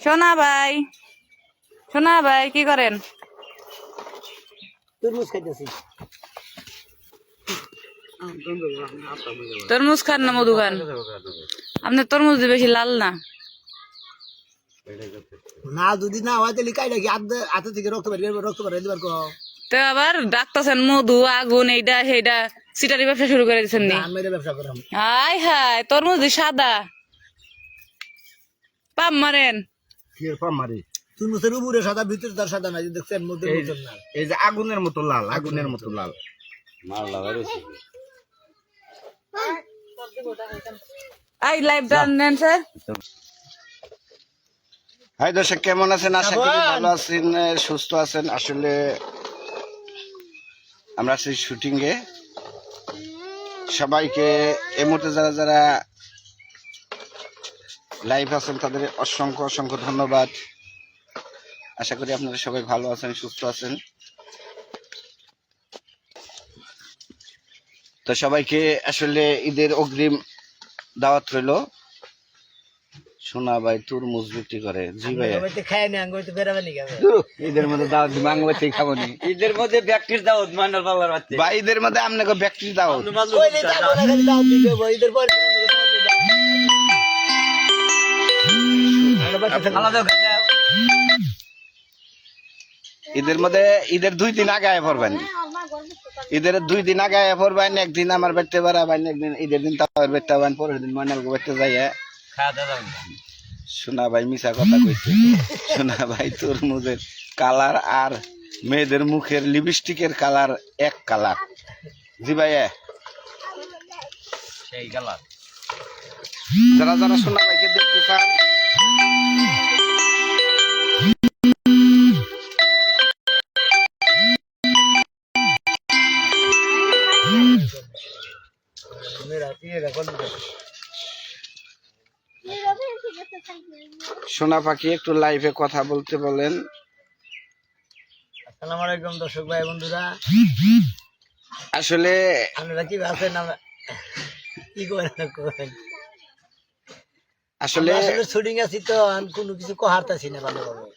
সোনা ভাই, সোনা ভাই কি করেন? তরমুজ খাইতেছি। তরমুজ খান না মধু খান? আপনার তরমুজ বেশি লাল না। না যদি না হয় তাহলে কাইটা কি হাতে থেকে রক্ত বের দিবার কো। তো আবার ডাকতেছেন মধু আগুন এইটা সেইটা সিটারি ব্যবসা শুরু করে দিচ্ছেন নি? ধান মেরে ব্যবসা করাম। হাই হাই তরমুজ সাদা পাম মারেন। কি পাম মারি? তরমুজের উপরে সাদা ভিতরে তার সাদা নাই, দেখছেন মধ্যে মধ্যে না। এই যে আগুনের মতো লাল, আগুনের মতো লাল মাল লাগাইছে। আই লাইভ ডান নেন স্যার। হাই দর্শক, কেমন আছেন? আশা করি ভালো আছেন, সুস্থ আছেন। আসলে আমরা সেই শুটিং এ সবাইকে এই মুহূর্তে যারা যারা লাইভ আছেন তাদের অসংখ্য অসংখ্য ধন্যবাদ। আশা করি আপনারা সবাই ভালো আছেন, সুস্থ আছেন। তো সবাইকে আসলে ঈদের অগ্রিম দাওয়াত রইল। সোনা ভাই তরমুজ বিক্রি করে। জি ভাই, খাই না আঙ্গুর তো বেরাবেনি খাবে। ঈদের মধ্যে দাওয়াত বাংলাতে খাবো নি। ঈদের মধ্যে ব্যক্তির দাওয়াত মান্নার বাবার বাচ্চা বা ঈদের মধ্যে আপনাকে ব্যক্তি দাওয়াত। কইলে যাবো না, খালি দাওয়াত দিতে হবে। ঈদের পর আলাদা কথা ঈদের মধ্যে ঈদের 2 দিন আগে আয় পড়বেন। ঈদের 2 দিন আগে আয় পড়বেন। একদিন আমার বেড়তে বেড়াবেন, একদিন ঈদের দিন তাও বেড়তে হবেন, পরের দিন ময়নাল বেড়তে যাইয়া খাওয়া দাওয়া সোনা ভাই মিশা কথা কইছে। সোনা ভাই তরমুজের কালার আর মেয়েদের মুখের লিপস্টিকের কালার এক কালার। জি ভাই, সেই গেলা যারা যারা সোনা ভাইকে দেখতে চান সোনা পাখি একটু লাইভে কথা বলতে বলেন। আসসালামু আলাইকুম দর্শক ভাই বন্ধুরা, আসলে আপনারা কি আছেন? আমরা কি করেন? আসলে আসলে শুটিং আছি তো আমি কোনো কিছু কহারতাছি না ভালোভাবে।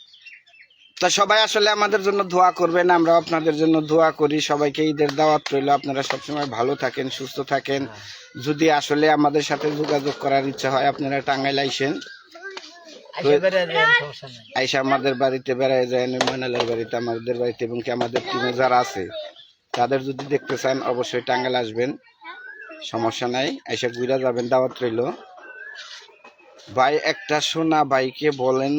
তা সবাই আসলে আমাদের জন্য দোয়া করবেন, আমরা আপনাদের জন্য দোয়া করি। সবাইকে ঈদের দাওয়াত রইল। আপনারা সবসময় ভালো থাকেন, সুস্থ থাকেন। যদি আসলে আমাদের সাথে যোগাযোগ করার ইচ্ছা হয়, আপনারা টাঙ্গাইল আইসেন, আইসা আমাদের বাড়িতে বেড়ায় যায়, ময়নালের বাড়িতে, আমাদের বাড়িতে, এবং কি আমাদের টিমে যারা আছে তাদের যদি দেখতে চান অবশ্যই টাঙ্গাইল আসবেন, সমস্যা নাই, আইসা ঘুরে যাবেন। দাওয়াত রইল। ভাই একটা সোনা ভাইকে বলেন